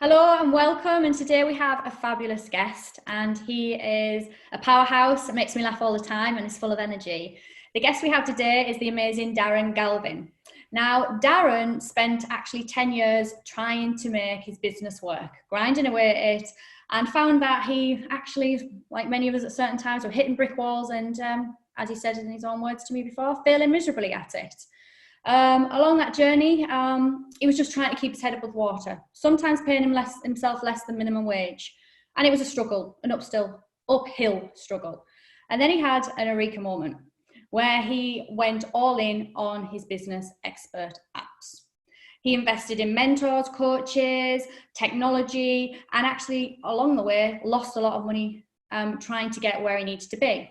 Hello and welcome, and today we have a fabulous guest, and he is a powerhouse. It makes me laugh all the time and is full of energy. The guest we have today is the amazing Darren Galvin. Now, Darren spent actually 10 years trying to make his business work, grinding away at it, and found that he actually, like many of us at certain times, were hitting brick walls and, as he said in his own words to me before, failing miserably at it. Along that journey, he was just trying to keep his head above water, sometimes paying himself less than minimum wage. And it was a struggle, an uphill struggle. And then he had an eureka moment where he went all in on his business expert apps. He invested in mentors, coaches, technology, and actually along the way lost a lot of money trying to get where he needed to be,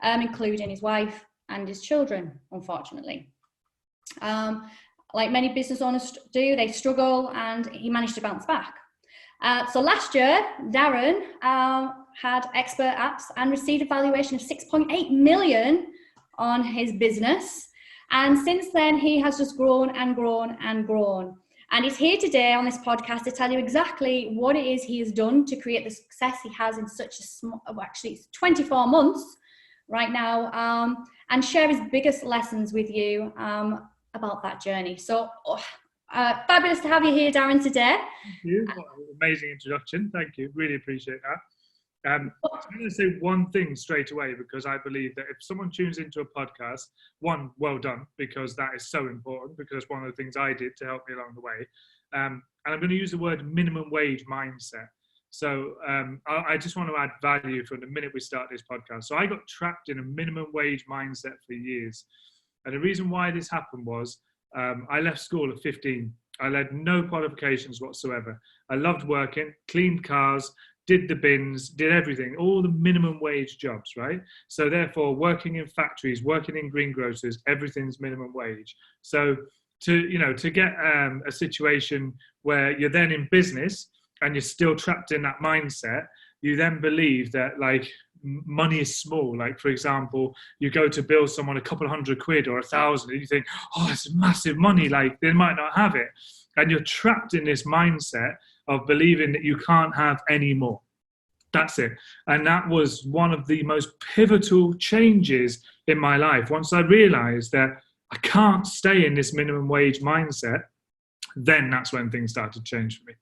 including his wife and his children, unfortunately. Like many business owners do, they struggle, and he managed to bounce back. So last year, Darren had expert apps and received a valuation of 6.8 million on his business. And since then, he has just grown and grown and grown. And he's here today on this podcast to tell you exactly what it is he has done to create the success he has in such a small, actually it's 24 months right now, and share his biggest lessons with you about that journey. So fabulous to have you here, Darren, today. Thank you. What an amazing introduction. Thank you. Really appreciate that. I'm going to say one thing straight away, because I believe that if someone tunes into a podcast, one, well done, because that is so important, because it's one of the things I did to help me along the way. And I'm going to use the word minimum wage mindset. So I just want to add value from the minute we start this podcast. So I got trapped in a minimum wage mindset for years. And the reason why this happened was I left school at 15. I had no qualifications whatsoever. I loved working, cleaned cars, did the bins, did everything, all the minimum wage jobs, right? So therefore, working in factories, working in greengrocers, everything's minimum wage. So to get a situation where you're then in business and you're still trapped in that mindset, you then believe that like money is small. Like, for example, you go to bill someone a couple £100 or 1,000 and you think, oh, it's massive money, like they might not have it. And you're trapped in this mindset of believing that you can't have any more. That's it. And that was one of the most pivotal changes in my life. Once I realized that I can't stay in this minimum wage mindset, then that's when things started to change for me.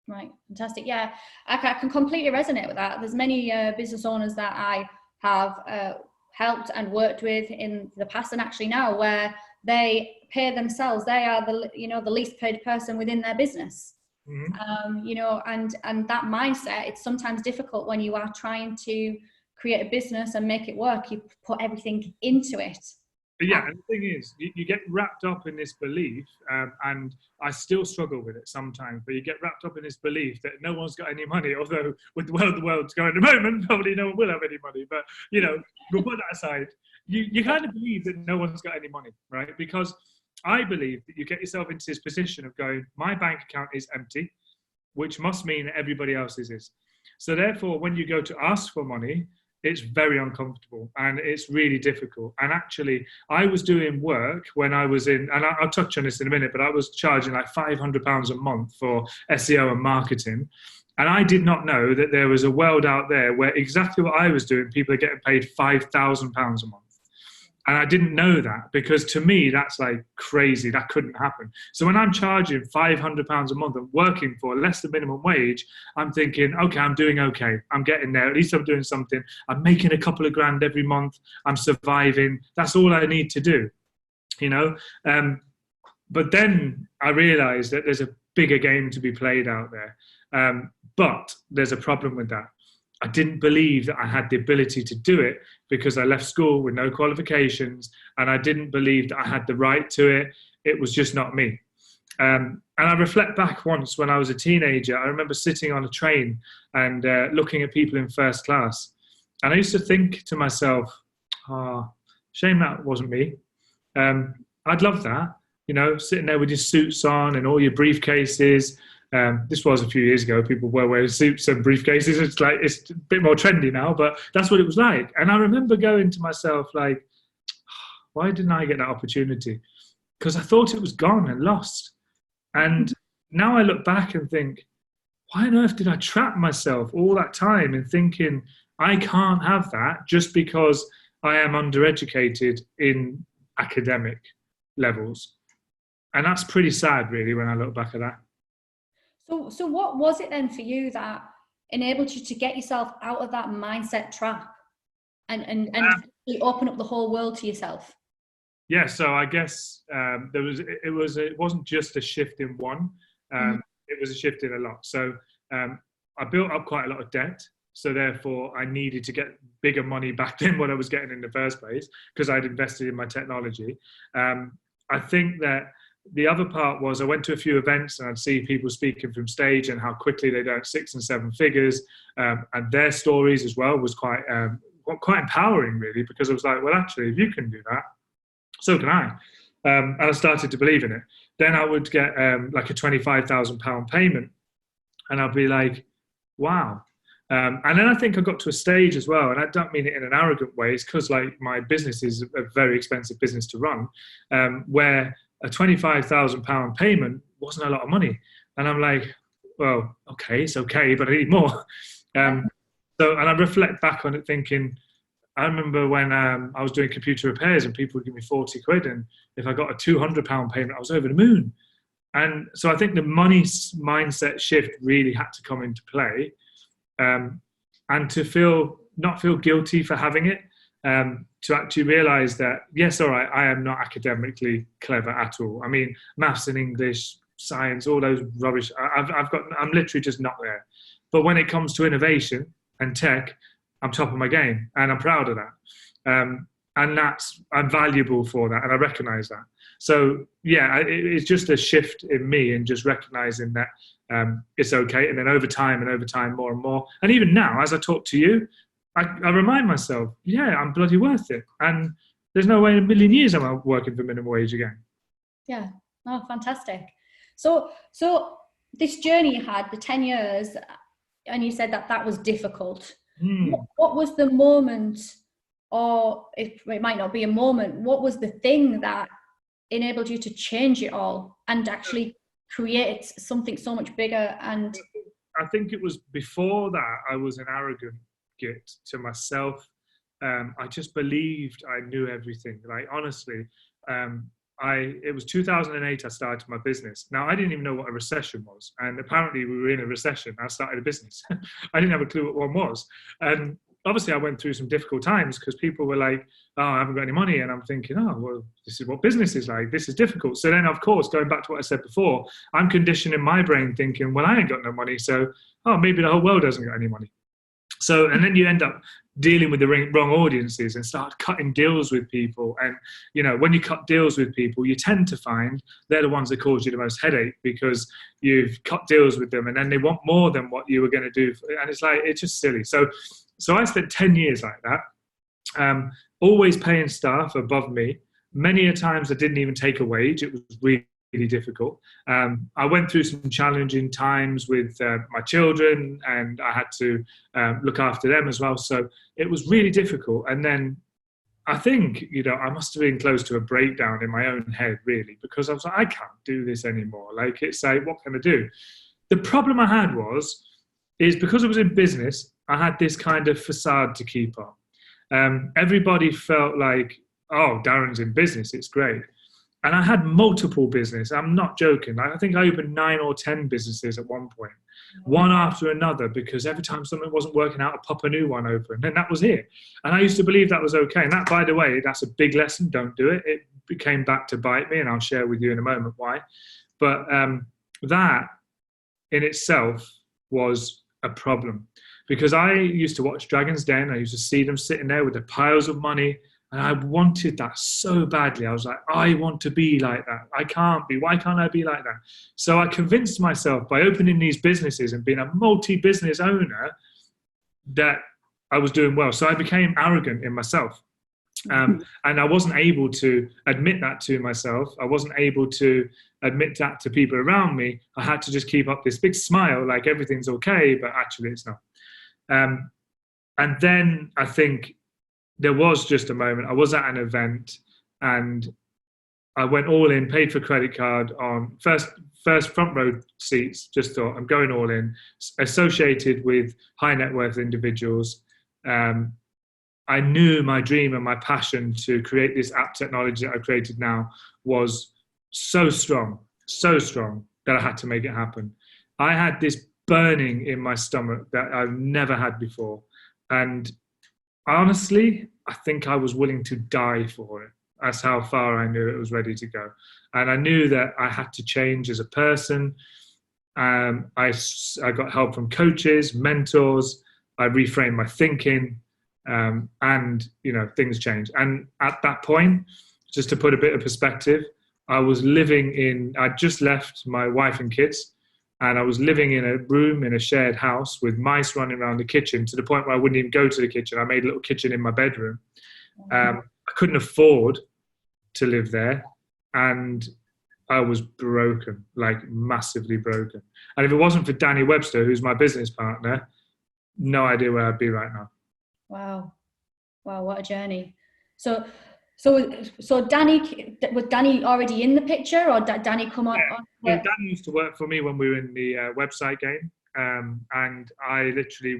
Right, fantastic. Yeah, I can completely resonate with that. There's many business owners that I have helped and worked with in the past and actually now, where they pay themselves. They are the least paid person within their business. Mm-hmm. And that mindset, it's sometimes difficult when you are trying to create a business and make it work. You put everything into it. But yeah, and the thing is, you get wrapped up in this belief, and I still struggle with it sometimes, but you get wrapped up in this belief that no one's got any money, although with the world's going at the moment, probably no one will have any money, but, we'll put that aside. You kind of believe that no one's got any money, right? Because I believe that you get yourself into this position of going, my bank account is empty, which must mean that everybody else's is. So therefore, when you go to ask for money, it's very uncomfortable and it's really difficult. And actually, I was doing work when I was in, and I'll touch on this in a minute, but I was charging like £500 a month for SEO and marketing. And I did not know that there was a world out there where exactly what I was doing, people are getting paid £5,000 a month. And I didn't know that, because to me, that's like crazy. That couldn't happen. So when I'm charging £500 a month and working for less than minimum wage, I'm thinking, okay, I'm doing okay. I'm getting there. At least I'm doing something. I'm making a couple of grand every month. I'm surviving. That's all I need to do, But then I realized that there's a bigger game to be played out there. But there's a problem with that. I didn't believe that I had the ability to do it because I left school with no qualifications, and I didn't believe that I had the right to it. It was just not me. And I reflect back once when I was a teenager, I remember sitting on a train and looking at people in first class. And I used to think to myself, shame that wasn't me. I'd love that, sitting there with your suits on and all your briefcases. This was a few years ago. People were wearing suits and briefcases. It's a bit more trendy now, but that's what it was like. And I remember going to myself like, why didn't I get that opportunity? Because I thought it was gone and lost. And now I look back and think, why on earth did I trap myself all that time in thinking I can't have that just because I am undereducated in academic levels? And that's pretty sad, really, when I look back at that. So what was it then for you that enabled you to get yourself out of that mindset trap and really open up the whole world to yourself? Yeah, so I guess it wasn't just a shift in one. It was a shift in a lot. So I built up quite a lot of debt. So therefore, I needed to get bigger money back than what I was getting in the first place because I'd invested in my technology. I think that the other part was I went to a few events and I'd see people speaking from stage and how quickly they'd earned 6 and 7 figures, and their stories as well was quite empowering, really, because I was like, well, actually, if you can do that, so can I. And I started to believe in it. Then I would get like a £25,000 payment, and I'd be like, wow. And then I think I got to a stage as well, and I don't mean it in an arrogant way, it's because like my business is a very expensive business to run, where a £25,000 payment wasn't a lot of money. And I'm like, well, okay, it's okay, but I need more. And I reflect back on it thinking, I remember when I was doing computer repairs and people would give me 40 quid, and if I got a £200 payment, I was over the moon. And so I think the money mindset shift really had to come into play, and to not feel guilty for having it, to actually realize that, yes, all right, I am not academically clever at all. I mean, maths and English, science, all those rubbish, I'm literally just not there. But when it comes to innovation and tech, I'm top of my game, and I'm proud of that. And I'm valuable for that, and I recognize that. So yeah, it's just a shift in me and just recognizing that it's okay. And then over time, more and more. And even now, as I talk to you, I remind myself, yeah, I'm bloody worth it. And there's no way in a million years I'm working for minimum wage again. Yeah. Oh, fantastic. So this journey you had, the 10 years, and you said that was difficult. What was the moment, or it might not be a moment, what was the thing that enabled you to change it all and actually create something so much bigger? And I think it was before that I was an arrogant git to myself. I just believed I knew everything. Like, honestly, it was 2008 I started my business. Now, I didn't even know what a recession was, and apparently we were in a recession. I started a business. I didn't have a clue what one was. And obviously I went through some difficult times because people were like, oh, I haven't got any money. And I'm thinking, oh, well, this is what business is like. This is difficult. So then, of course, going back to what I said before, I'm conditioning my brain thinking, well, I ain't got no money. So, oh, maybe the whole world doesn't got any money. So, and then you end up dealing with the wrong audiences and start cutting deals with people. And, you know, when you cut deals with people, you tend to find they're the ones that cause you the most headache because you've cut deals with them and then they want more than what you were going to do. And it's like, it's just silly. So I spent 10 years like that, always paying staff above me. Many a times I didn't even take a wage. It was really difficult. I went through some challenging times with my children, and I had to look after them as well. So it was really difficult. And then I think, you know, I must have been close to a breakdown in my own head, really, because I was like, I can't do this anymore. Like, it's like, what can I do? The problem I had is because I was in business, I had this kind of facade to keep up. Everybody felt like, oh, Darren's in business, it's great. And I had multiple business. I'm not joking. I think I opened 9 or 10 businesses at one point, one after another, because every time something wasn't working out, I'd pop a new one open, and that was it. And I used to believe that was okay. And that, by the way, that's a big lesson. Don't do it. It came back to bite me, and I'll share with you in a moment why. But that in itself was a problem, because I used to watch Dragon's Den. I used to see them sitting there with the piles of money, and I wanted that so badly. I was like, I want to be like that. I can't be. Why can't I be like that? So I convinced myself by opening these businesses and being a multi-business owner that I was doing well. So I became arrogant in myself. And I wasn't able to admit that to myself. I wasn't able to admit that to people around me. I had to just keep up this big smile, like everything's okay, but actually it's not. And then I think there was just a moment. I was at an event and I went all in, paid for credit card on first first front row seats, just thought, I'm going all in, associated with high net worth individuals. I knew my dream and my passion to create this app technology that I've created now was so strong that I had to make it happen. I had this burning in my stomach that I've never had before. And honestly, I think I was willing to die for it. That's how far I knew it was ready to go. And I knew that I had to change as a person. I got help from coaches, mentors. I reframed my thinking, and things changed. And at that point, just to put a bit of perspective, I'd just left my wife and kids, and I was living in a room in a shared house with mice running around the kitchen, to the point where I wouldn't even go to the kitchen. I made a little kitchen in my bedroom. I couldn't afford to live there, and I was broken, like massively broken. And if it wasn't for Danny Webster, who's my business partner, no idea where I'd be right now. Wow, what a journey. So Danny, was Danny already in the picture, or did Danny come on? Yeah. So Danny used to work for me when we were in the website game, and I literally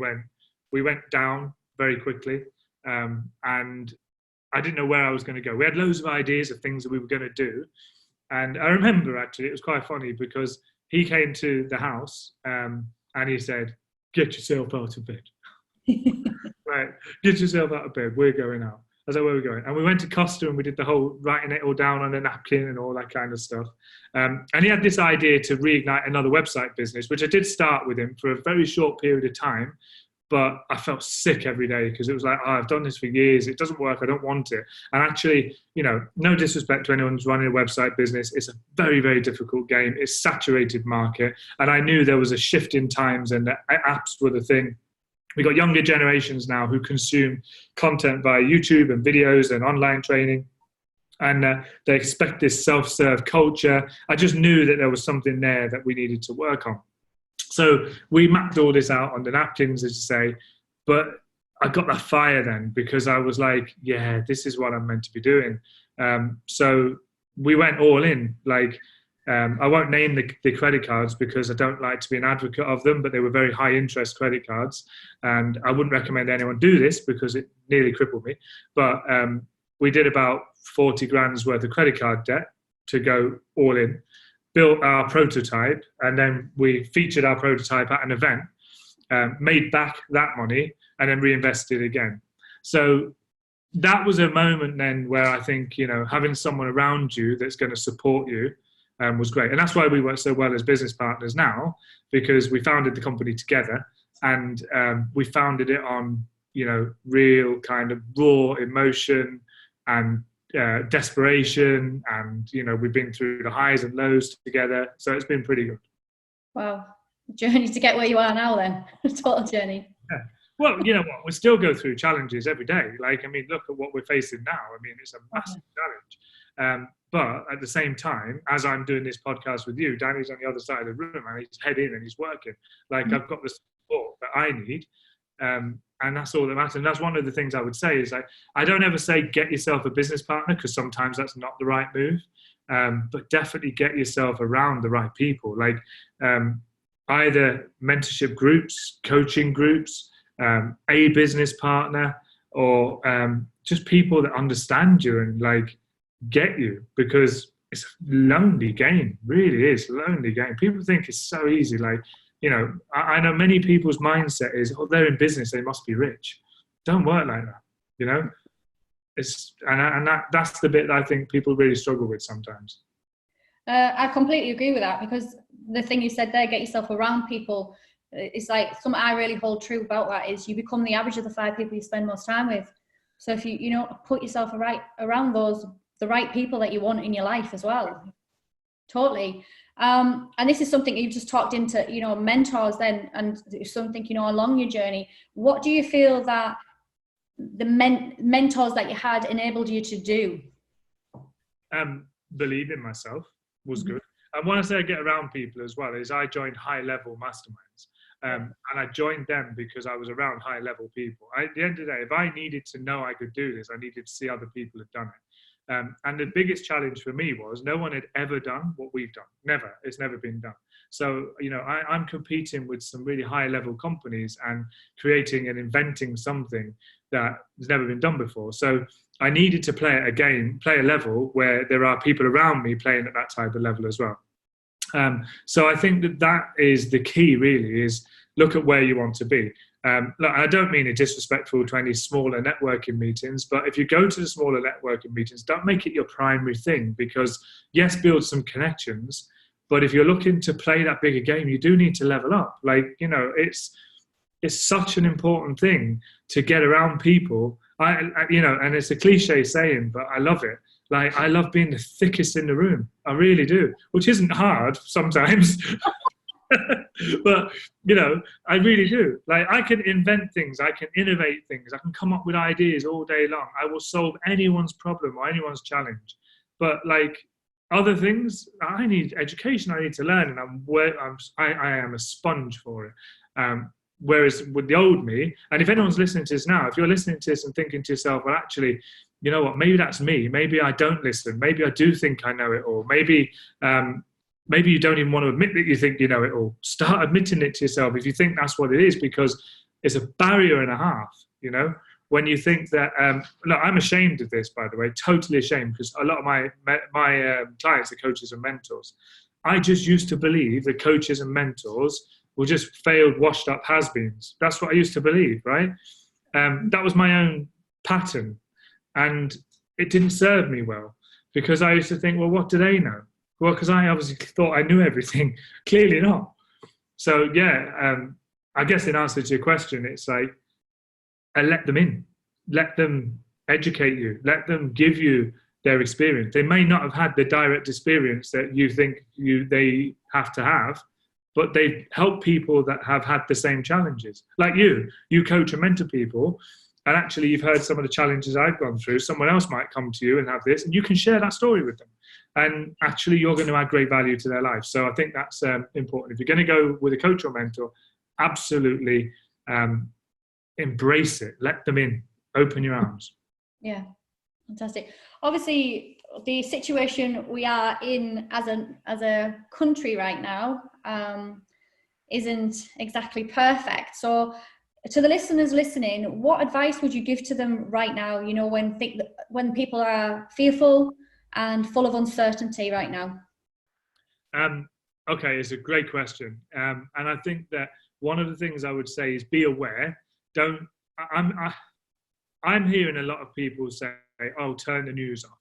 we went down very quickly, and I didn't know where I was going to go. We had loads of ideas of things that we were going to do, and I remember actually it was quite funny because he came to the house, and he said, "Get yourself out of bed." Right, get yourself out of bed. We're going out. I said, where are we going? And we went to Costa, and we did the whole writing it all down on a napkin and all that kind of stuff. And he had this idea to reignite another website business, which I did start with him for a very short period of time. But I felt sick every day because it was like, I've done this for years. It doesn't work. I don't want it. And actually, no disrespect to anyone who's running a website business. It's a very, very difficult game. It's a saturated market. And I knew there was a shift in times, and that apps were the thing. We've got younger generations now who consume content via YouTube and videos and online training. And they expect this self-serve culture. I just knew that there was something there that we needed to work on. So we mapped all this out on the napkins, as you say. But I got that fire then, because I was like, yeah, this is what I'm meant to be doing. So we went all in. I won't name the credit cards because I don't like to be an advocate of them, but they were very high interest credit cards. And I wouldn't recommend anyone do this because it nearly crippled me. But we did about 40 grand's worth of credit card debt to go all in, built our prototype, and then we featured our prototype at an event, made back that money, and then reinvested again. So that was a moment then where I think, having someone around you that's going to support you was great. And that's why we work so well as business partners now, because we founded the company together, and we founded it on, real kind of raw emotion and desperation. And, we've been through the highs and lows together. So it's been pretty good. Wow. Journey to get where you are now then. Total journey. Yeah. Well, you know what? We still go through challenges every day. Look at what we're facing now. It's a massive challenge. But at the same time, as I'm doing this podcast with you, Danny's on the other side of the room, and he's head in and he's working. I've got the support that I need, and that's all that matters. And that's one of the things I would say is I don't ever say get yourself a business partner, because sometimes that's not the right move. But definitely get yourself around the right people, either mentorship groups, coaching groups, a business partner, or just people that understand you and get you, because it's a lonely game. Really is a lonely game. People think it's so easy. I know many people's mindset is, they're in business, they must be rich. Don't work like that. That's the bit that I think people really struggle with sometimes. I completely agree with that, because the thing you said there, get yourself around people. It's something I really hold true about that is you become the average of the 5 people you spend most time with. So if you put yourself around the right people that you want in your life as well. Totally. And this is something you've just talked into, mentors then, and something, along your journey. What do you feel that the mentors that you had enabled you to do? Believe in myself was good. And when I say I get around people as well, is I joined high-level masterminds. And I joined them because I was around high-level people. At the end of the day, if I needed to know I could do this, I needed to see other people had done it. And the biggest challenge for me was no one had ever done what we've done. Never. It's never been done. So, I'm competing with some really high level companies and creating and inventing something that has never been done before. So I needed to play a level where there are people around me playing at that type of level as well. So I think that is the key, really, is look at where you want to be. Look, I don't mean it disrespectful to any smaller networking meetings, but if you go to the smaller networking meetings, don't make it your primary thing, because yes, build some connections, but if you're looking to play that bigger game, you do need to level up. It's such an important thing to get around people. And it's a cliche saying, but I love it. I love being the thickest in the room. I really do, which isn't hard sometimes. But I really do. I can invent things, I can innovate things, I can come up with ideas all day long. I will solve anyone's problem or anyone's challenge. But other things, I need education, I need to learn, and I am a sponge for it. Whereas with the old me, and if anyone's listening to this now, if you're listening to this and thinking to yourself, well, actually, you know what, maybe that's me, maybe I don't listen, maybe I do think I know it all, maybe you don't even want to admit that you think you know it all. Start admitting it to yourself if you think that's what it is, because it's a barrier and a half, when you think that, look, I'm ashamed of this, by the way, totally ashamed, because a lot of my clients are coaches and mentors. I just used to believe that coaches and mentors were just failed, washed up has-beens. That's what I used to believe, right? That was my own pattern, and it didn't serve me well, because I used to think, well, what do they know? Well, because I obviously thought I knew everything. Clearly not. So, I guess in answer to your question, it's let them in. Let them educate you. Let them give you their experience. They may not have had the direct experience that you think they have to have, but they've helped people that have had the same challenges. Like you coach and mentor people, and actually you've heard some of the challenges I've gone through. Someone else might come to you and have this, and you can share that story with them. And actually you're going to add great value to their life. So I think that's important. If you're going to go with a coach or mentor, absolutely embrace it. Let them in. Open your arms. Yeah, fantastic. Obviously, the situation we are in as a country right now isn't exactly perfect. So to the listeners listening, what advice would you give to them right now, when people are fearful and full of uncertainty right now? Okay, it's a great question. And I think that one of the things I would say is be aware. I'm hearing a lot of people say, oh, turn the news off.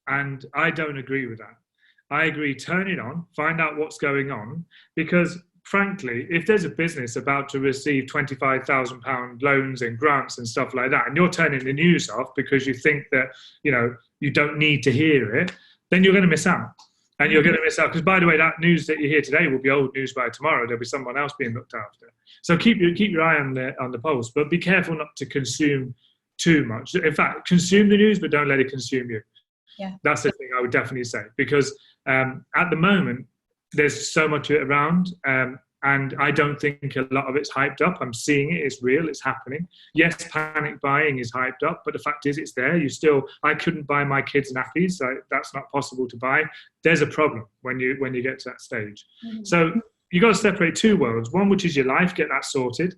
And I don't agree with that. I agree, turn it on, find out what's going on, because frankly, if there's a business about to receive £25,000 loans and grants and stuff like that, and you're turning the news off because you think that, you don't need to hear it, then you're going to miss out. And you're going to miss out, because by the way, that news that you hear today will be old news by tomorrow. There'll be someone else being looked after. So keep your eye on the pulse, but be careful not to consume too much. In fact, consume the news, but don't let it consume you. Yeah, that's the thing I would definitely say, because at the moment there's so much of it around, and I don't think a lot of it's hyped up. I'm seeing it, it's real, it's happening. Yes, panic buying is hyped up, but the fact is it's there. I couldn't buy my kids nappies, so that's not possible to buy. There's a problem when you get to that stage. Mm-hmm. So you've got to separate two worlds. One, which is your life, get that sorted.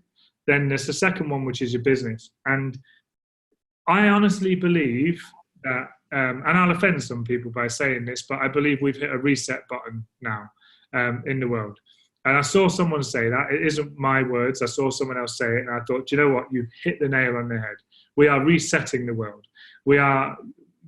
Then there's the second one, which is your business. And I honestly believe that, and I'll offend some people by saying this, but I believe we've hit a reset button now in the world. And I saw someone say that. It isn't my words. I saw someone else say it, and I thought, do you know what? You hit the nail on the head. We are resetting the world. We are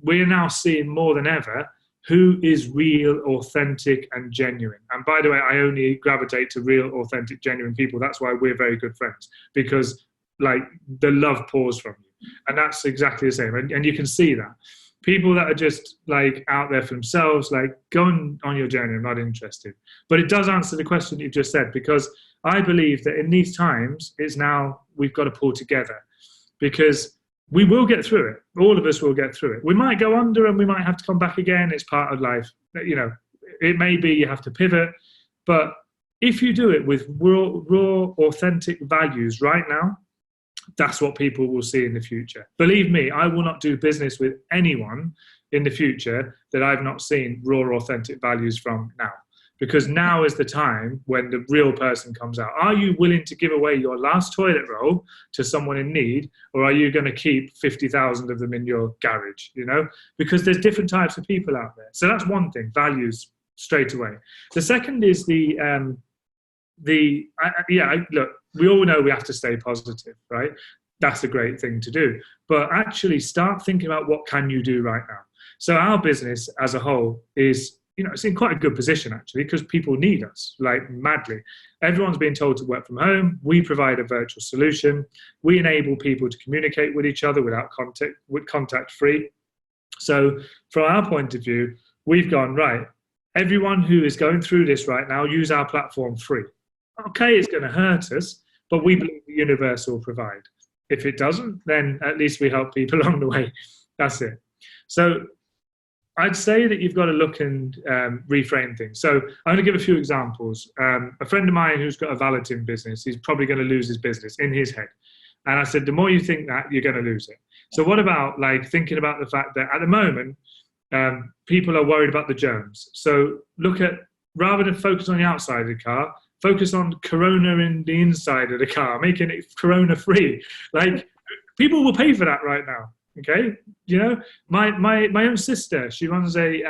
now seeing more than ever who is real, authentic, and genuine. And by the way, I only gravitate to real, authentic, genuine people. That's why we're very good friends, because the love pours from you. And that's exactly the same. And you can see that. People that are just out there for themselves, go on your journey, I'm not interested. But it does answer the question you've just said, because I believe that in these times, it's now we've got to pull together, because we will get through it. All of us will get through it. We might go under and we might have to come back again. It's part of life. It may be you have to pivot, but if you do it with raw, authentic values right now, that's what people will see in the future. Believe me, I will not do business with anyone in the future that I've not seen raw, authentic values from now. Because now is the time when the real person comes out. Are you willing to give away your last toilet roll to someone in need, or are you going to keep 50,000 of them in your garage, you know? Because there's different types of people out there. So that's one thing, values straight away. The second is look, we all know we have to stay positive, right? That's a great thing to do. But actually start thinking about what can you do right now. So our business as a whole is, it's in quite a good position actually, because people need us like madly. Everyone's being told to work from home. We provide a virtual solution. We enable people to communicate with each other without contact free. So from our point of view, we've gone, right, everyone who is going through this right now, use our platform free. Okay, it's going to hurt us, but we believe the universe will provide. If it doesn't, then at least we help people along the way. That's it. So I'd say that you've got to look and reframe things. So I'm going to give a few examples. A friend of mine who's got a valeting business, he's probably going to lose his business in his head. And I said, the more you think that, you're going to lose it. So what about like thinking about the fact that at the moment, people are worried about the germs. So look at, rather than focus on the outside of the car, focus on corona in the inside of the car, making it corona free. Like people will pay for that right now. Okay, my own sister, she runs a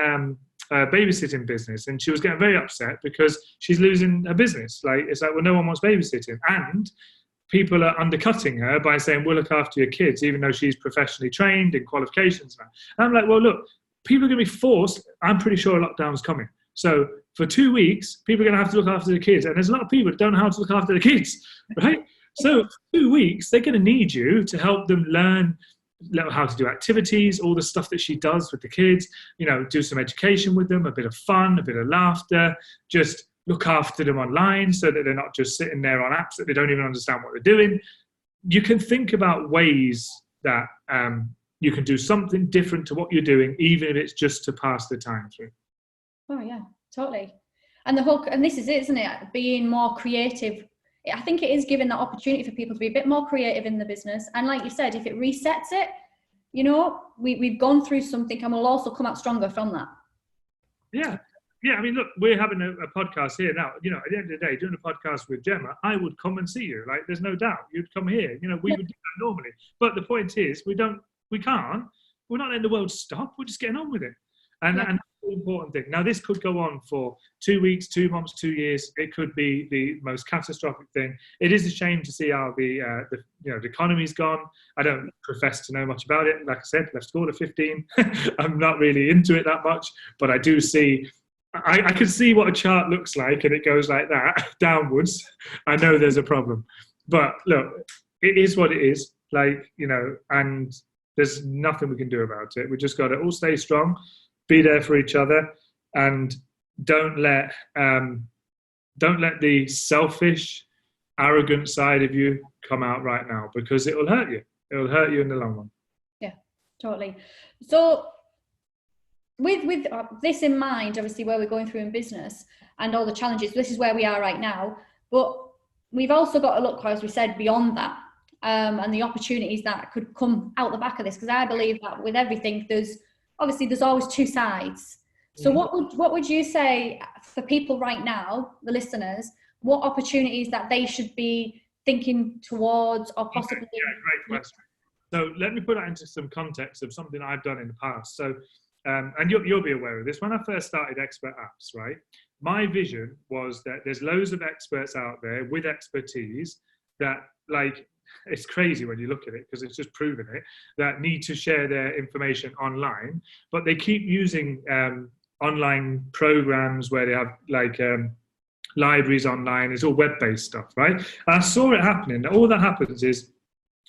babysitting business, and she was getting very upset because she's losing her business. Like it's like, well, no one wants babysitting, and people are undercutting her by saying we'll look after your kids, even though she's professionally trained in qualifications. And I'm like, well, look, people are going to be forced. I'm pretty sure a lockdown's coming. So for 2 weeks, people are going to have to look after the kids, and there's a lot of people that don't know how to look after the kids, right? So for 2 weeks, they're going to need you to help them learn how to do activities, all the stuff that she does with the kids, do some education with them, a bit of fun, a bit of laughter, just look after them online so that they're not just sitting there on apps that they don't even understand what they're doing. You can think about ways that you can do something different to what you're doing, even if it's just to pass the time through. Oh yeah, totally. And this is it, isn't it? Being more creative. I think it is giving that opportunity for people to be a bit more creative in the business. And like you said, if it resets it, we've gone through something, and we'll also come out stronger from that. Yeah. Yeah, I mean, look, we're having a podcast here now. At the end of the day, doing a podcast with Gemma, I would come and see you. Like, there's no doubt. You'd come here. We would do that normally. But the point is, we can't. We're not letting the world stop. We're just getting on with it. And that's the important thing. Now, this could go on for 2 weeks, 2 months, 2 years. It could be the most catastrophic thing. It is a shame to see how the economy's gone. I don't profess to know much about it. Like I said, left school at 15. I'm not really into it that much, but I do see. I can see what a chart looks like, and it goes like that downwards. I know there's a problem, but look, it is what it is. And there's nothing we can do about it. We just got to all stay strong. Be there for each other, and don't let the selfish, arrogant side of you come out right now, because it will hurt you. It will hurt you in the long run. Yeah, totally. So with this in mind, obviously where we're going through in business and all the challenges, this is where we are right now. But we've also got to look, as we said, beyond that, and the opportunities that could come out the back of this. Because I believe that with everything, there's always two sides. So what would you say for people right now, the listeners, what opportunities that they should be thinking towards or possibly? Yeah, great question. So let me put that into some context of something I've done in the past. So, and you'll be aware of this. When I first started Expert Apps, right, my vision was that there's loads of experts out there with expertise that, like, it's crazy when you look at it, because it's just proven it, that need to share their information online, but they keep using online programs where they have libraries online. It's all web-based stuff, right? And I saw it happening. All that happens is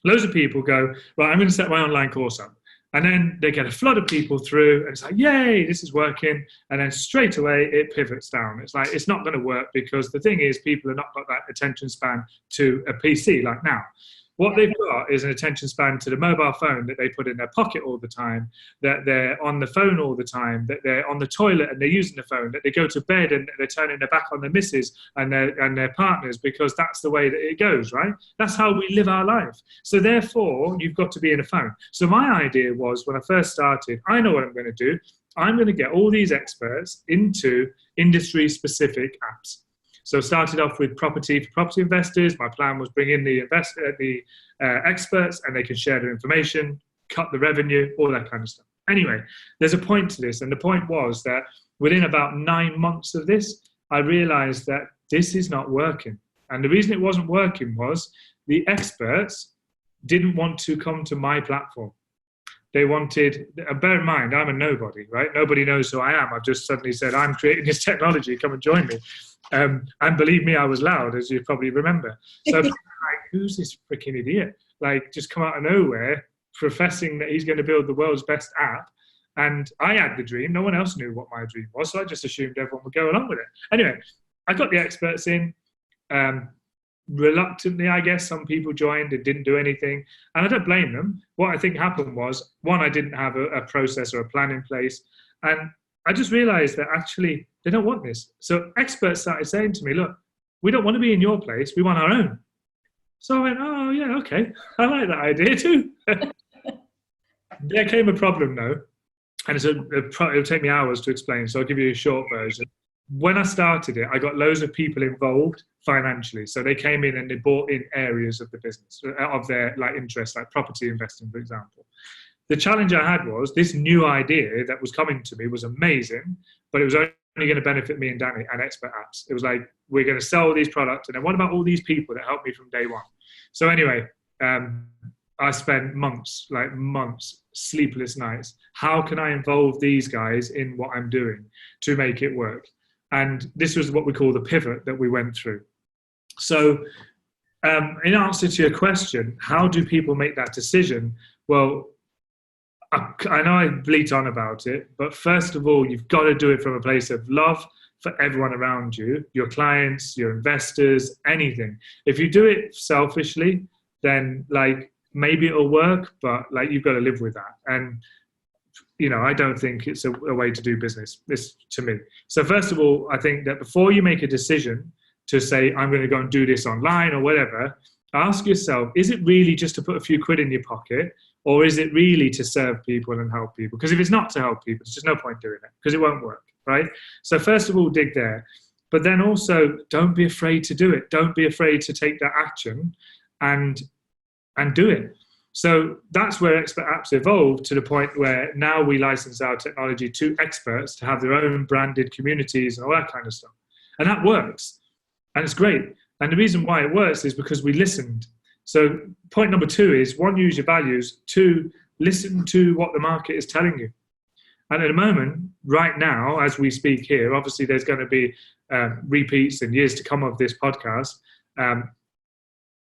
loads of people go, right, I'm going to set my online course up. And then they get a flood of people through, and it's like, yay, this is working. And then straight away, it pivots down. It's like, it's not going to work, because the thing is, people have not got that attention span to a PC like now. What they've got is an attention span to the mobile phone that they put in their pocket all the time, that they're on the phone all the time, that they're on the toilet and they're using the phone, that they go to bed and they're turning their back on their missus and their partners because that's the way that it goes, right? That's how we live our life. So therefore, you've got to be in a phone. So my idea was, when I first started, I know what I'm going to do. I'm going to get all these experts into industry-specific apps. So started off with property for property investors. My plan was bring in the experts and they can share their information, cut the revenue, all that kind of stuff. Anyway, there's a point to this. And the point was that within about 9 months of this, I realized that this is not working. And the reason it wasn't working was the experts didn't want to come to my platform. They wanted, bear in mind, I'm a nobody, right? Nobody knows who I am. I've just suddenly said, I'm creating this technology, come and join me. And believe me, I was loud, as you probably remember. So like, who's this freaking idiot? Like, just come out of nowhere, professing that he's going to build the world's best app. And I had the dream. No one else knew what my dream was. So I just assumed everyone would go along with it. Anyway, I got the experts in. Reluctantly, I guess, some people joined and didn't do anything. And I don't blame them. What I think happened was, one, I didn't have a process or a plan in place. And I just realized that actually they don't want this. So experts started saying to me, look, we don't want to be in your place. We want our own. So I went, oh, yeah, okay. I like that idea too. There came a problem though. And it'll take me hours to explain. So I'll give you a short version. When I started it, I got loads of people involved financially. So they came in and they bought in areas of the business, of their interest, like property investing, for example. The challenge I had was this new idea that was coming to me was amazing, but it was only going to benefit me and Danny and Expert Apps. It was like, we're going to sell these products. And then what about all these people that helped me from day one? So anyway, I spent months, sleepless nights. How can I involve these guys in what I'm doing to make it work? And this was what we call the pivot that we went through. So in answer to your question, how do people make that decision? Well, I know I bleat on about it, but first of all, you've got to do it from a place of love for everyone around you, your clients, your investors, anything. If you do it selfishly, then maybe it'll work, but you've got to live with that. And I don't think it's a way to do business, this to me. So first of all, I think that before you make a decision to say, I'm going to go and do this online or whatever, ask yourself, is it really just to put a few quid in your pocket, or is it really to serve people and help people? Because if it's not to help people, there's just no point doing it because it won't work, right? So first of all, dig there. But then also, don't be afraid to do it. Don't be afraid to take that action and do it. So that's where Expert Apps evolved to the point where now we license our technology to experts to have their own branded communities and all that kind of stuff. And that works. And it's great. And the reason why it works is because we listened. So point number 2 is, 1, use your values. 2, listen to what the market is telling you. And at the moment, right now, as we speak here, obviously there's going to be repeats and years to come of this podcast.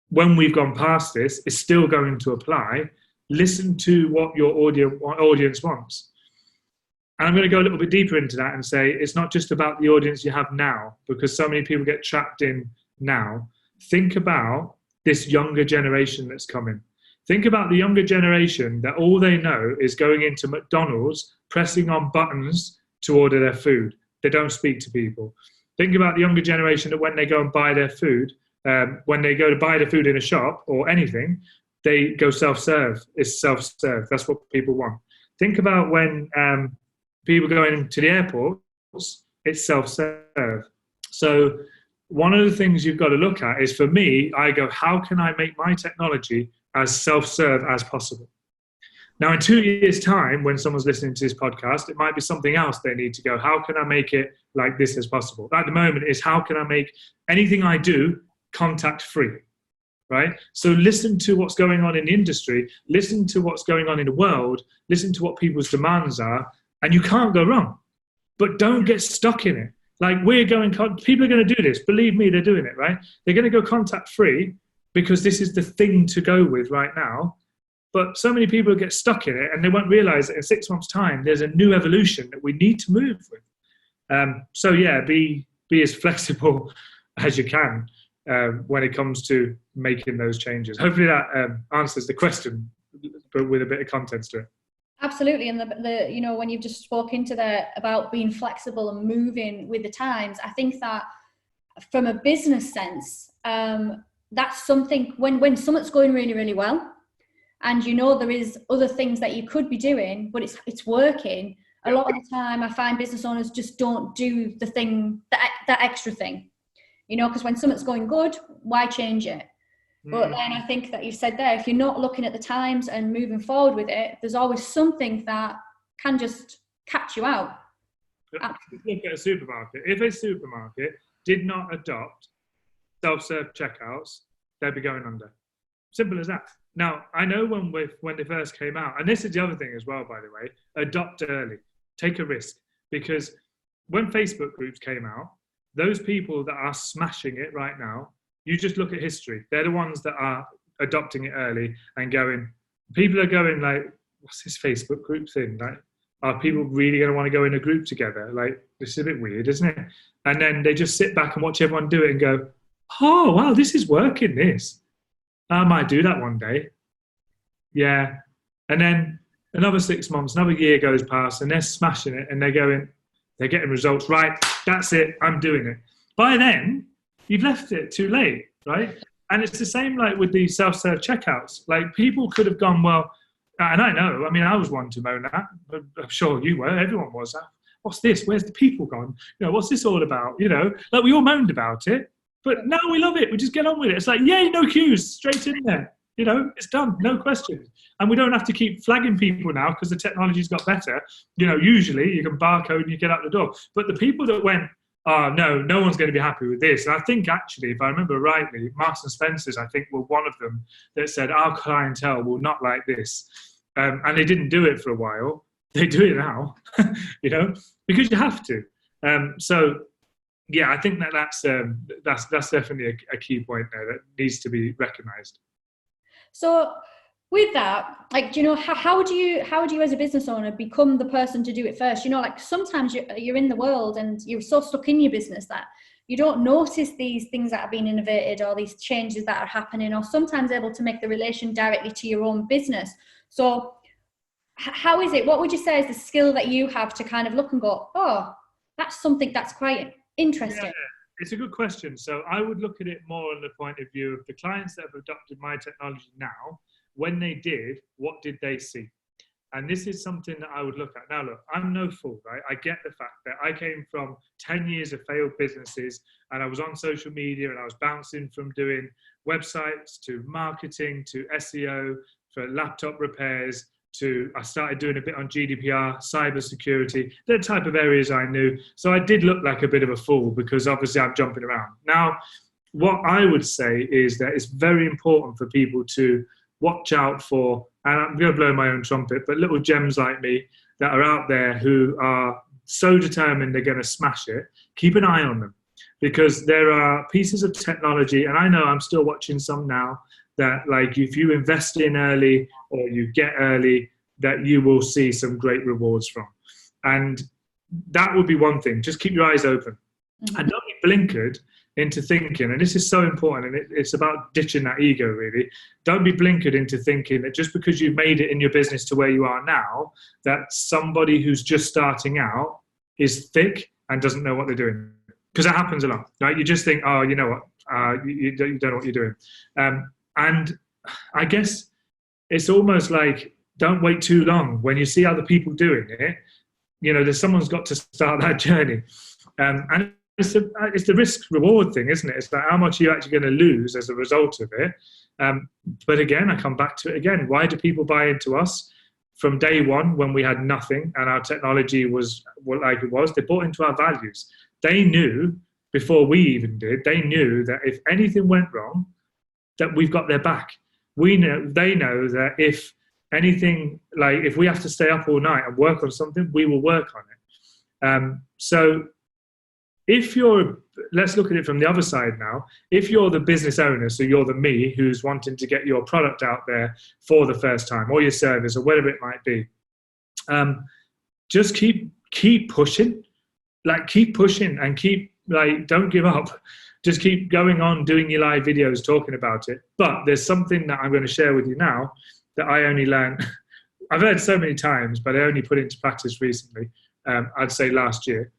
When we've gone past this, it's still going to apply. Listen to what your audience wants. And I'm going to go a little bit deeper into that and say it's not just about the audience you have now, because so many people get trapped in now. Think about this younger generation that's coming. Think about the younger generation that all they know is going into McDonald's, pressing on buttons to order their food. They don't speak to people. Think about the younger generation that when they go and buy their food, when they go to buy the food in a shop or anything, they go self-serve. It's self-serve. That's what people want. Think about when people go into the airports, it's self-serve. So one of the things you've got to look at is, for me, I go, how can I make my technology as self-serve as possible? Now, in 2 years' time, when someone's listening to this podcast, it might be something else they need to go, how can I make it like this as possible? At the moment, is how can I make anything I do contact-free, right? So listen to what's going on in the industry, listen to what's going on in the world, listen to what people's demands are, and you can't go wrong. But don't get stuck in it. People are going to do this. Believe me, they're doing it, right? They're going to go contact-free because this is the thing to go with right now. But so many people get stuck in it and they won't realize that in 6 months' time, there's a new evolution that we need to move with. So yeah, be as flexible as you can. when it comes to making those changes. Hopefully that answers the question, but with a bit of context to it. Absolutely, and the you know, when you've just spoken to there about being flexible and moving with the times, I think that from a business sense, that's something when something's going really, really well, and you know there is other things that you could be doing, but it's working. A lot of the time, I find business owners just don't do the thing, that extra thing, you know, because when something's going good, why change it? But then I think that you said there, if you're not looking at the times and moving forward with it, there's always something that can just catch you out. Look at a supermarket. If a supermarket did not adopt self-serve checkouts, they'd be going under. Simple as that. Now, I know when they first came out, and this is the other thing as well, by the way, adopt early, take a risk. Because when Facebook groups came out, those people that are smashing it right now, you just look at history. They're the ones that are adopting it early and going, people are going like, what's this Facebook group thing? Like, are people really going to want to go in a group together? Like, this is a bit weird, isn't it? And then they just sit back and watch everyone do it and go, oh, wow, this is working, this. I might do that one day. Yeah. And then another 6 months, another year goes past and they're smashing it and they're getting results. Right, that's it, I'm doing it. By then, you've left it too late, right? And it's the same like with the self-serve checkouts. Like people could have gone, well, and I know, I mean, I was one to moan at, but I'm sure you were, everyone was. What's this? Where's the people gone? You know, what's this all about? You know, like we all moaned about it, but now we love it. We just get on with it. It's like, yay, no queues, straight in there. You know, it's done, no questions. And we don't have to keep flagging people now because the technology's got better. You know, usually you can barcode and you get out the door. But the people that went, oh, no one's going to be happy with this. And I think actually, if I remember rightly, Marks and Spencer's, I think, were one of them that said, our clientele will not like this. And they didn't do it for a while. They do it now, you know, because you have to. So, yeah, I think that's definitely a key point there that needs to be recognised. So with that, like, do you know, how do you as a business owner become the person to do it first? You know, like sometimes you're in the world and you're so stuck in your business that you don't notice these things that are being innovated or these changes that are happening, or sometimes able to make the relation directly to your own business. So how is it? What would you say is the skill that you have to kind of look and go, oh, that's something that's quite interesting? Yeah. It's a good question. So I would look at it more on the point of view of the clients that have adopted my technology now. When they did, what did they see? And this is something that I would look at. Now, look, I'm no fool, right? I get the fact that I came from 10 years of failed businesses and I was on social media and I was bouncing from doing websites to marketing to SEO for laptop repairs to I started doing a bit on GDPR, cybersecurity, the type of areas I knew. So I did look like a bit of a fool because obviously I'm jumping around. Now, what I would say is that it's very important for people to watch out for, and I'm going to blow my own trumpet, but little gems like me that are out there who are so determined they're going to smash it, keep an eye on them. Because there are pieces of technology, and I know I'm still watching some now, that like if you invest in early or you get early, that you will see some great rewards from. And that would be one thing. Just keep your eyes open. Mm-hmm. And don't be blinkered into thinking, and this is so important, and it's about ditching that ego, really. Don't be blinkered into thinking that just because you've made it in your business to where you are now, that somebody who's just starting out is thick and doesn't know what they're doing. Because that happens a lot, right? You just think, oh, you know what, you don't know what you're doing. And I guess it's almost like, don't wait too long. When you see other people doing it, you know, someone's got to start that journey. And it's the risk reward thing, isn't it? It's like how much you're actually going to lose as a result of it. But again, I come back to it again. Why do people buy into us? From day one, when we had nothing and our technology was like it was, they bought into our values. They knew before we even did, they knew that if anything went wrong, that we've got their back. They know that if anything, like if we have to stay up all night and work on something, we will work on it. So if let's look at it from the other side now. If you're the business owner, so you're the me who's wanting to get your product out there for the first time, or your service, or whatever it might be, just keep pushing, and don't give up. just keep going on doing your live videos talking about it. But there's something that I'm going to share with you now that I only learned. I've heard so many times, but I only put it into practice recently. I'd say last year,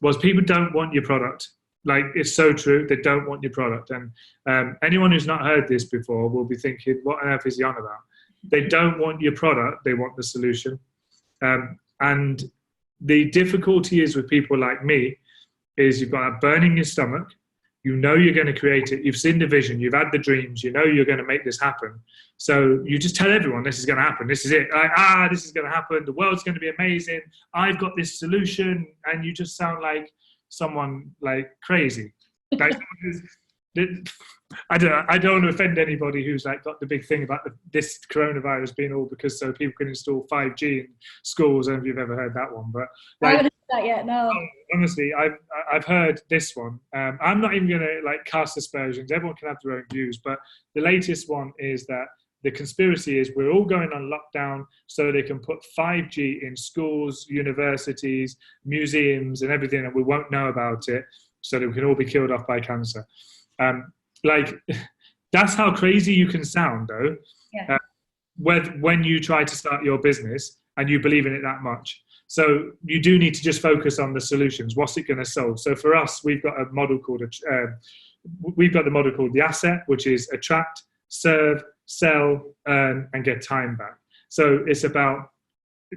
was people don't want your product. Like, it's so true. They don't want your product. And anyone who's not heard this before will be thinking, what on earth is he on about? They don't want your product. They want the solution. And the difficulty is with people like me is you've got a burn in your stomach. You know you're going to create it. You've seen the vision. You've had the dreams. You know you're going to make this happen. So you just tell everyone this is going to happen. This is it. Like, this is going to happen. The world's going to be amazing. I've got this solution. And you just sound like someone like crazy. Like, I don't want to offend anybody who's like got the big thing about this coronavirus being all because so people can install 5G in schools. I don't know if you've ever heard that one, but like, I haven't heard that yet. No. Honestly, I've heard this one. I'm not even going to like cast aspersions. Everyone can have their own views, but the latest one is that the conspiracy is we're all going on lockdown so they can put 5G in schools, universities, museums, and everything, and we won't know about it, so that we can all be killed off by cancer. Like, that's how crazy you can sound, though, yeah. When you try to start your business and you believe in it that much. So you do need to just focus on the solutions. What's it going to solve? So for us, we've got a model called the asset, which is attract, serve, sell, earn, and get time back. So it's about,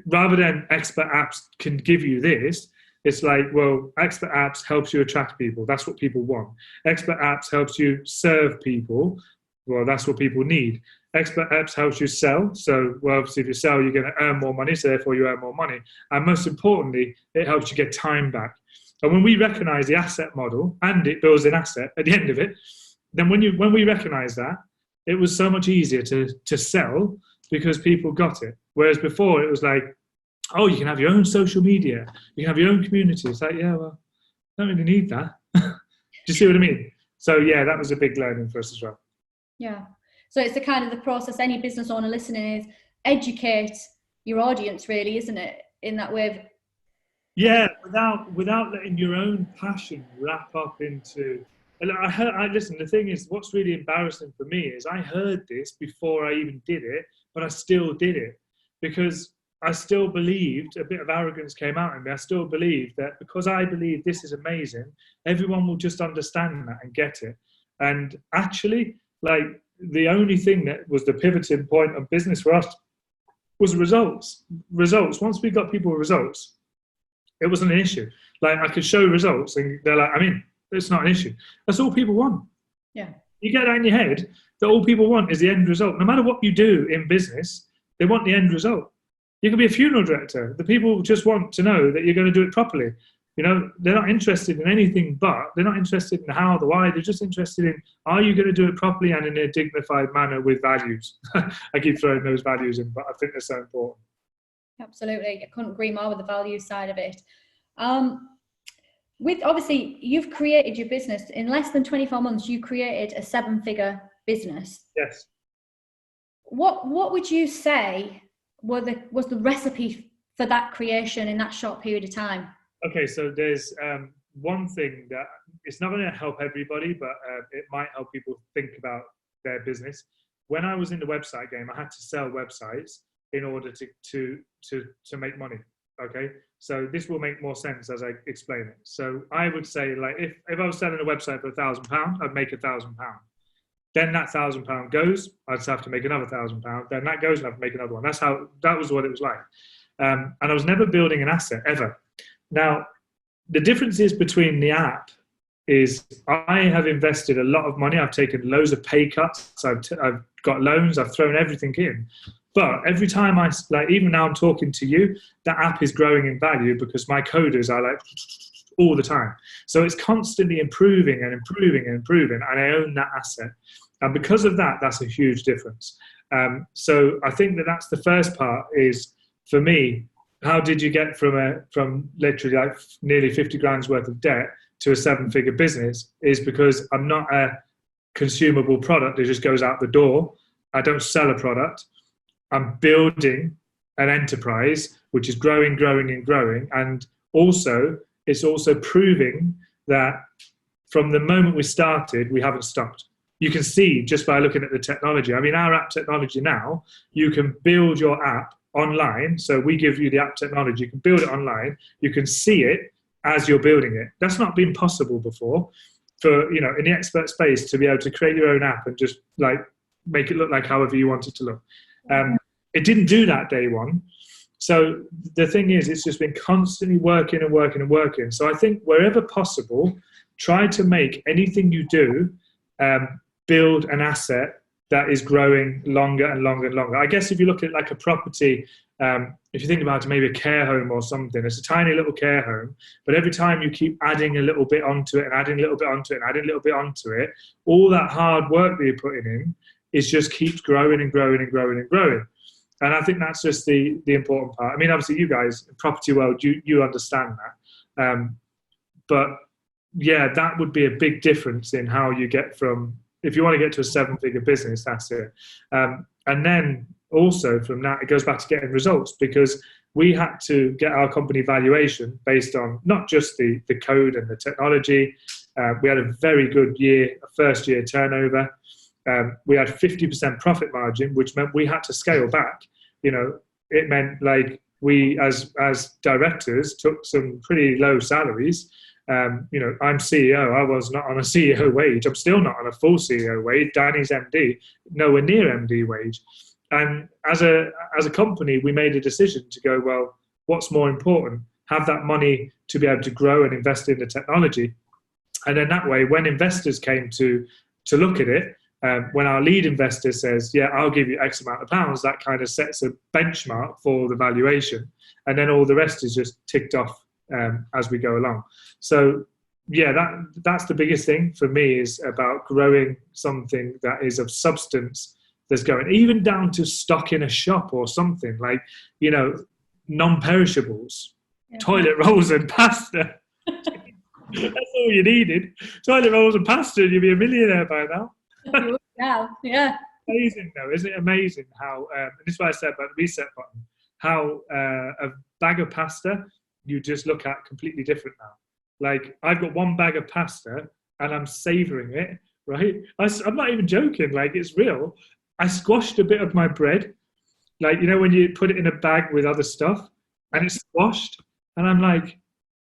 rather than expert apps can give you this, it's like, well, expert apps helps you attract people. That's what people want. Expert apps helps you serve people. Well, that's what people need. Expert apps helps you sell. So, well, obviously, if you sell, you're going to earn more money. So therefore, you earn more money. And most importantly, it helps you get time back. And when we recognize the asset model and it builds an asset at the end of it, then when we recognize that, it was so much easier to sell because people got it. Whereas before, it was like, oh, you can have your own social media. You can have your own community. It's like, yeah, well, I don't really need that. Do you see what I mean? So, yeah, that was a big learning for us as well. Yeah. So it's the kind of the process any business owner listening is educate your audience, really, isn't it? In that way. Yeah, without letting your own passion wrap up into. Listen, the thing is, what's really embarrassing for me is I heard this before I even did it, but I still did it because I still believed, a bit of arrogance came out in me. I still believed that because I believe this is amazing, everyone will just understand that and get it. And actually, like, the only thing that was the pivoting point of business for us was results. Once we got people results, it wasn't an issue. Like, I could show results and they're like, I mean, it's not an issue. That's all people want. Yeah. You get that in your head that all people want is the end result. No matter what you do in business, they want the end result. You can be a funeral director. The people just want to know that you're going to do it properly. You know, they're not interested in anything but. They're not interested in the how, the why. They're just interested in, are you going to do it properly and in a dignified manner with values? I keep throwing those values in, but I think they're so important. Absolutely. I couldn't agree more with the value side of it. With obviously, you've created your business. In less than 24 months, you created a 7-figure business. Yes. What would you say was the recipe for that creation in that short period of time? Okay, so there's one thing that it's not going to help everybody, but it might help people think about their business. When I was in the website game, I had to sell websites in order to make money. Okay, so this will make more sense as I explain it. So I would say, like, if I was selling a website for £1,000, I'd make £1,000. Then that £1,000 goes, I'd just have to make another £1,000. Then that goes, and I have to make another one. That was what it was like. And I was never building an asset ever. Now, the difference is between the app is I have invested a lot of money. I've taken loads of pay cuts. I've got loans. I've thrown everything in. But every time even now I'm talking to you, that app is growing in value because my coders are like all the time. So it's constantly improving and improving and improving, and I own that asset. And because of that, that's a huge difference. So I think that's the first part is, for me, how did you get from literally like nearly 50 grand's worth of debt to a 7-figure business is because I'm not a consumable product that just goes out the door. I don't sell a product. I'm building an enterprise which is growing, growing and growing. And also, it's also proving that from the moment we started, we haven't stopped. You can see just by looking at the technology. I mean, our app technology now, you can build your app online. So we give you the app technology. You can build it online. You can see it as you're building it. That's not been possible before for, you know, in the expert space to be able to create your own app and just like make it look like however you want it to look. It didn't do that day one. So the thing is, it's just been constantly working and working and working. So I think wherever possible, try to make anything you do build an asset that is growing longer and longer and longer. I guess if you look at like a property, if you think about it, maybe a care home or something, it's a tiny little care home, but every time you keep adding a little bit onto it and adding a little bit onto it and adding a little bit onto it, all that hard work that you're putting in is just keeps growing and growing and growing and growing. And I think that's just the important part. I mean, obviously you guys in property world, you understand that. But yeah, that would be a big difference in how you get from, if you want to get to a 7-figure business, that's it. And then also from that, it goes back to getting results, because we had to get our company valuation based on not just the code and the technology. We had a very good year, first year turnover. We had 50% profit margin, which meant we had to scale back. You know, it meant like we as directors took some pretty low salaries. You know, I'm CEO. I was not on a CEO wage. I'm still not on a full CEO wage. Danny's MD, nowhere near MD wage. And as a company, we made a decision to go, well, what's more important? Have that money to be able to grow and invest in the technology. And then that way, when investors came to look at it, when our lead investor says, yeah, I'll give you X amount of pounds, that kind of sets a benchmark for the valuation. And then all the rest is just ticked off as we go along. So yeah, that's the biggest thing for me, is about growing something that is of substance, that's going even down to stock in a shop or something, like, you know, non-perishables, toilet rolls and pasta. That's all you needed. Toilet rolls and pasta, and you'd be a millionaire by now. Yeah. Amazing though, isn't it amazing how, and this is why I said about the reset button, how a bag of pasta, you just look at completely different now. Like, I've got one bag of pasta and I'm savoring it, right? I'm not even joking, like, it's real. I squashed a bit of my bread, like, you know, when you put it in a bag with other stuff and it's squashed, and I'm like,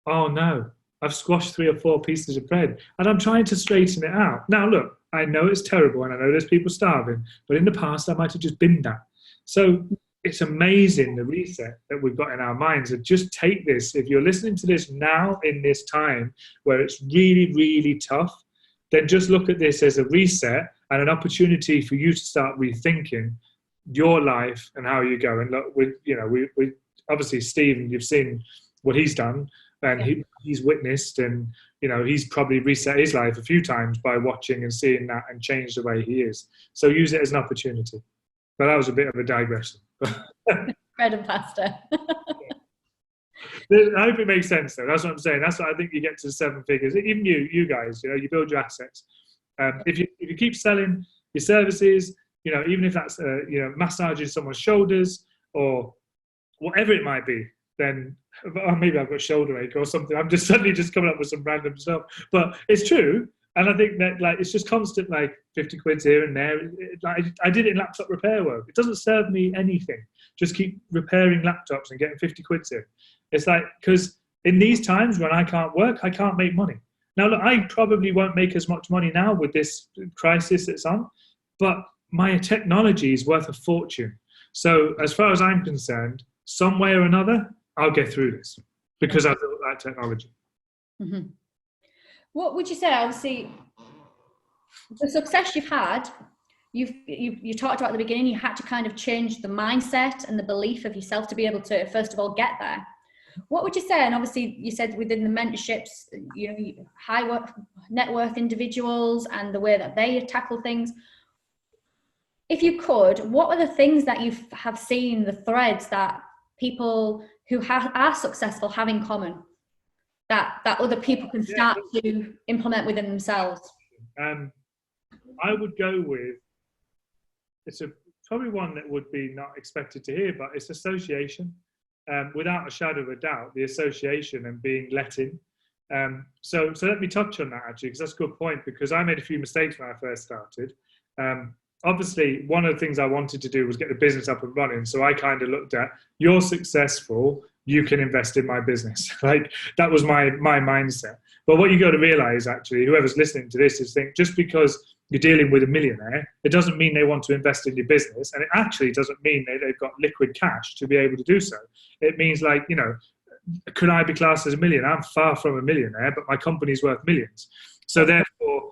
oh no, I've squashed 3 or 4 pieces of bread, and I'm trying to straighten it out. Now look, I know it's terrible and I know there's people starving, but in the past I might have just binned that. So it's amazing the reset that we've got in our minds. And just take this, if you're listening to this now in this time where it's really, really tough, then just look at this as a reset and an opportunity for you to start rethinking your life and how you go. And look, we obviously, Steve, you've seen what he's done, and he's witnessed, and you know, he's probably reset his life a few times by watching and seeing that and changed the way he is. So use it as an opportunity. But that was a bit of a digression. Bread and pasta. I hope it makes sense though. That's what I'm saying. That's what I think you get to 7 figures. Even you guys, you know, you build your assets. If you keep selling your services, you know, even if that's you know, massaging someone's shoulders or whatever it might be, then maybe I've got shoulder ache or something. I'm just suddenly just coming up with some random stuff, but it's true. And I think that, like, it's just constant, like 50 quid here and there. I did it in laptop repair work. It doesn't serve me anything. Just keep repairing laptops and getting 50 quid in. It's like, because in these times when I can't work, I can't make money. Now, look, I probably won't make as much money now with this crisis that's on, but my technology is worth a fortune. So as far as I'm concerned, some way or another, I'll get through this because I've built that technology. Mm-hmm. What would you say, obviously, the success you've had, you talked about at the beginning, you had to kind of change the mindset and the belief of yourself to be able to, first of all, get there. What would you say? And obviously you said within the mentorships, you know, net worth individuals and the way that they tackle things. If you could, what are the things that you have seen, the threads that people who are successful have in common that other people can start to implement within themselves? I would go with, it's probably one that would be not expected to hear, but it's association. Without a shadow of a doubt, the association and being let in. So let me touch on that actually, because that's a good point, because I made a few mistakes when I first started. Obviously, one of the things I wanted to do was get the business up and running. So I kind of looked at, you're successful, you can invest in my business. Like that was my mindset. But what you got to realize, actually, whoever's listening to this, is think just because you're dealing with a millionaire, it doesn't mean they want to invest in your business. And it actually doesn't mean they've got liquid cash to be able to do so. It means, like, you know, could I be classed as a millionaire? I'm far from a millionaire, but my company's worth millions. So therefore,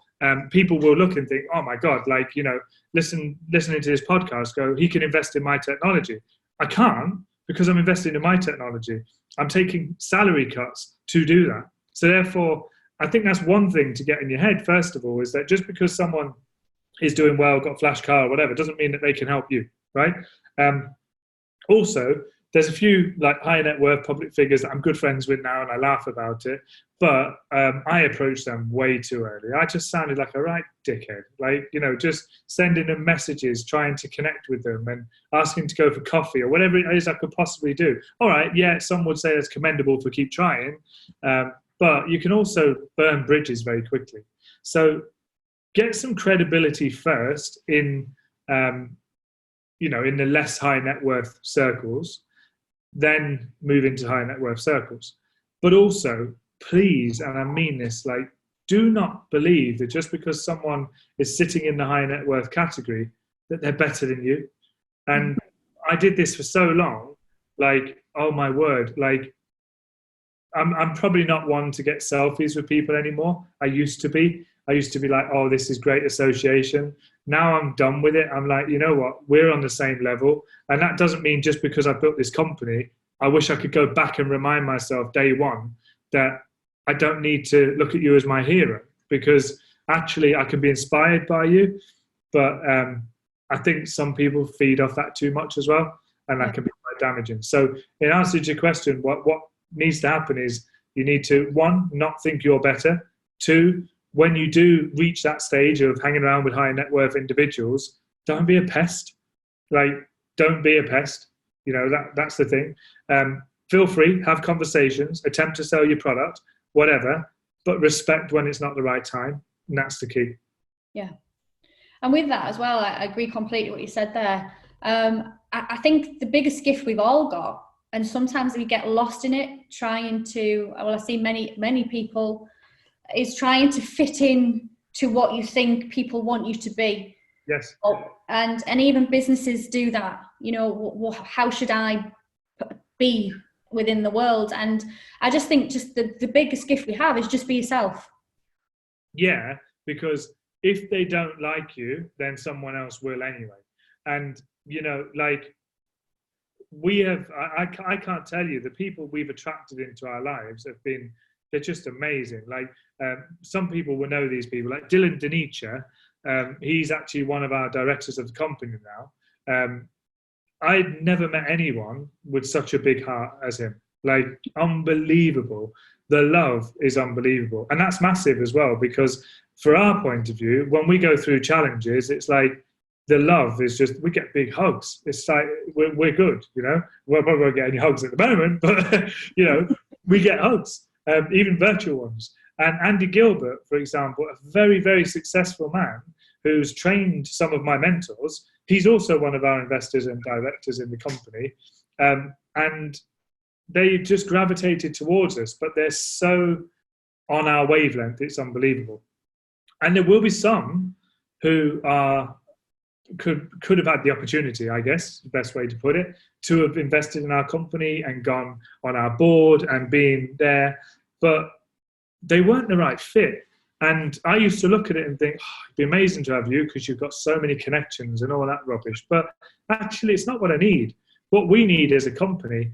people will look and think, oh my God, like, you know, listening to this podcast, go, he can invest in my technology. I can't, because I'm investing in my technology. I'm taking salary cuts to do that. So therefore, I think that's one thing to get in your head, first of all, is that just because someone is doing well, got a flash car or whatever, doesn't mean that they can help you, right? Also, there's a few like high net worth public figures that I'm good friends with now, and I laugh about it. But I approached them way too early. I just sounded like a right dickhead. Like, you know, just sending them messages, trying to connect with them and asking to go for coffee or whatever it is I could possibly do. All right, yeah, some would say it's commendable to keep trying. But you can also burn bridges very quickly. So get some credibility first in, you know, in the less high net worth circles, then move into high net worth circles. But also, please, and I mean this, like, do not believe that just because someone is sitting in the high net worth category that they're better than you. And I did this for so long, like, oh my word, like, I'm probably not one to get selfies with people anymore. I used to be like, oh, this is great association. Now I'm done with it. I'm like, you know what? We're on the same level. And that doesn't mean just because I built this company, I wish I could go back and remind myself day one that I don't need to look at you as my hero, because actually I can be inspired by you. But I think some people feed off that too much as well. And that can be quite damaging. So in answer to your question, what needs to happen is you need to, one, not think you're better. Two, when you do reach that stage of hanging around with high net worth individuals, don't be a pest. Like, don't be a pest. You know, that's the thing. Feel free, have conversations, attempt to sell your product, whatever, but respect when it's not the right time. And that's the key. Yeah. And with that as well, I agree completely what you said there. I think the biggest gift we've all got, and sometimes we get lost in it, trying to, well, I see many people, is trying to fit in to what you think people want you to be. Yes. And even businesses do that. You know, how should I be within the world? And I just think just the biggest gift we have is just be yourself. Yeah, because if they don't like you, then someone else will anyway. And, you know, like, we have, I can't tell you, the people we've attracted into our lives have been, they're just amazing. Like, some people will know these people, like Dylan Denicha. He's actually one of our directors of the company now. I'd never met anyone with such a big heart as him. Like, unbelievable. The love is unbelievable. And that's massive as well, because for our point of view, when we go through challenges, it's like, the love is just, we get big hugs. It's like, we're good, you know. We're probably won't get any hugs at the moment, but, you know, we get hugs, even virtual ones. And Andy Gilbert, for example, a very, very successful man who's trained some of my mentors. He's also one of our investors and directors in the company. And they just gravitated towards us, but they're so on our wavelength, it's unbelievable. And there will be some who are, could have had the opportunity, I guess, the best way to put it, to have invested in our company and gone on our board and been there, but they weren't the right fit. And I used to look at it and think, oh, it'd be amazing to have you because you've got so many connections and all that rubbish. But actually, it's not what I need. What we need as a company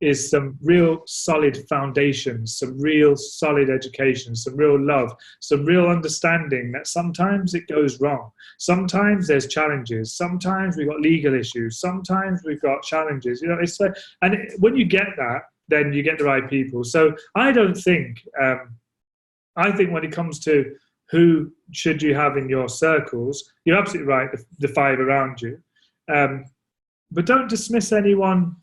is some real solid foundations, some real solid education, some real love, some real understanding that sometimes it goes wrong. Sometimes there's challenges. Sometimes we've got legal issues. Sometimes we've got challenges. You know, it's like, when you get that, then you get the right people. So I don't think, I think when it comes to who should you have in your circles, you're absolutely right, the five around you. But don't dismiss anyone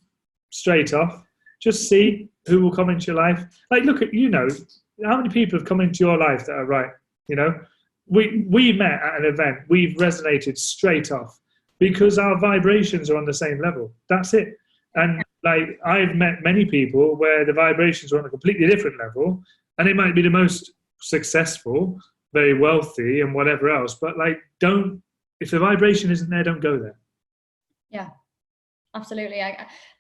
straight off. Just see who will come into your life. Like, look at, you know, how many people have come into your life that are right? You know, we met at an event. We've resonated straight off because our vibrations are on the same level. That's it. And like, I've met many people where the vibrations are on a completely different level, and they might be the most successful, very wealthy, and whatever else. But like, if the vibration isn't there, don't go there. Yeah. Absolutely.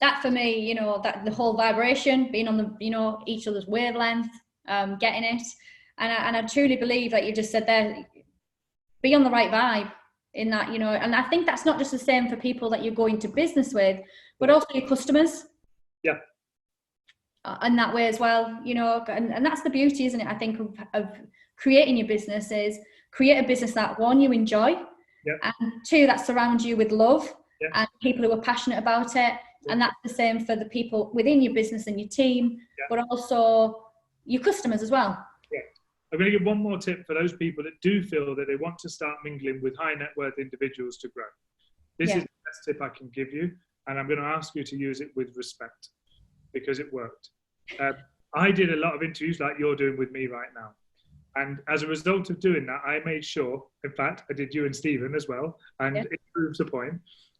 That for me, you know, that the whole vibration, being on the, you know, each other's wavelength, getting it. And I truly believe that you just said there, be on the right vibe in that, you know, and I think that's not just the same for people that you're going to business with, but also your customers. Yeah. And that way as well, you know, and that's the beauty, isn't it? I think of creating your business is create a business that, one, you enjoy, and two, that surrounds you with love. And people who are passionate about it, and that's the same for the people within your business and your team, but also your customers as well. I'm going to give one more tip for those people that do feel that they want to start mingling with high net worth individuals to grow. This is the best tip I can give you, and I'm going to ask you to use it with respect because it worked. I did a lot of interviews like you're doing with me right now, and as a result of doing that, I made sure, in fact, I did you and Stephen as well, and it proves the point.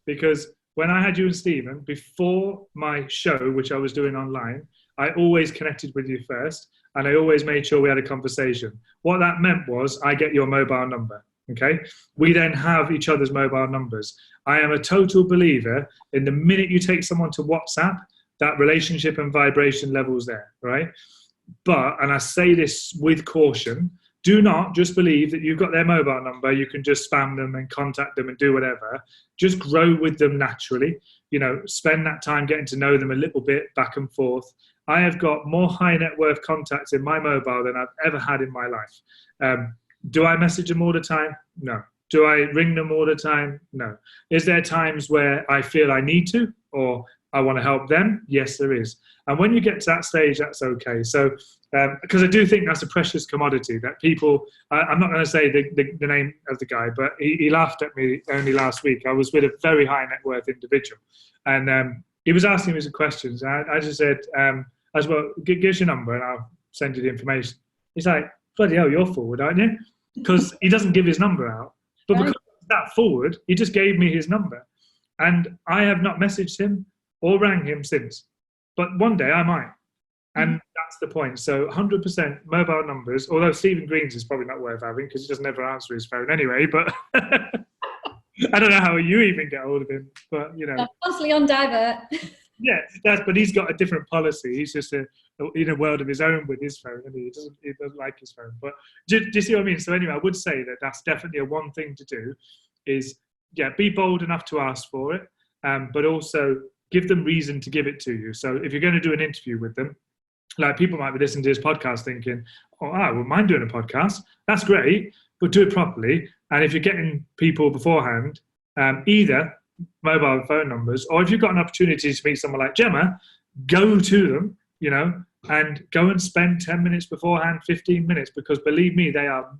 Because when I had you and Stephen, before my show, which I was doing online, I always connected with you first, and I always made sure we had a conversation. What that meant was I get your mobile number, okay? We then have each other's mobile numbers. I am a total believer in the minute you take someone to WhatsApp, that relationship and vibration levels there, right? But, and I say this with caution, do not just believe that you've got their mobile number, you can just spam them and contact them and do whatever. Just grow with them naturally. You know, spend that time getting to know them a little bit back and forth. I have got more high net worth contacts in my mobile than I've ever had in my life. Do I message them all the time? No. Do I ring them all the time? No. Is there times where I feel I need to, or I want to help them? Yes, there is. And when you get to that stage, that's okay. So, because I do think that's a precious commodity that people, I'm not going to say the name of the guy, but he laughed at me only last week. I was with a very high net worth individual, and he was asking me some questions. And I just said, as well, give us your number and I'll send you the information. He's like, bloody hell, you're forward, aren't you? Because he doesn't give his number out. But because he's that forward, he just gave me his number. And I have not messaged him or rang him since. But one day I might. And that's the point. So 100% mobile numbers, although Stephen Green's is probably not worth having because he doesn't ever answer his phone anyway, but I don't know how you even get hold of him, but you know. I'm constantly on divert. Yeah, but he's got a different policy. He's just in a world of his own with his phone, and he doesn't like his phone. But do you see what I mean? So anyway, I would say that that's definitely a one thing to do is, be bold enough to ask for it, but also give them reason to give it to you. So if you're going to do an interview with them, like people might be listening to this podcast thinking, oh, I wouldn't mind doing a podcast. That's great, but do it properly. And if you're getting people beforehand, either mobile phone numbers, or if you've got an opportunity to meet someone like Gemma, go to them, you know, and go and spend 10 minutes beforehand, 15 minutes, because believe me, they are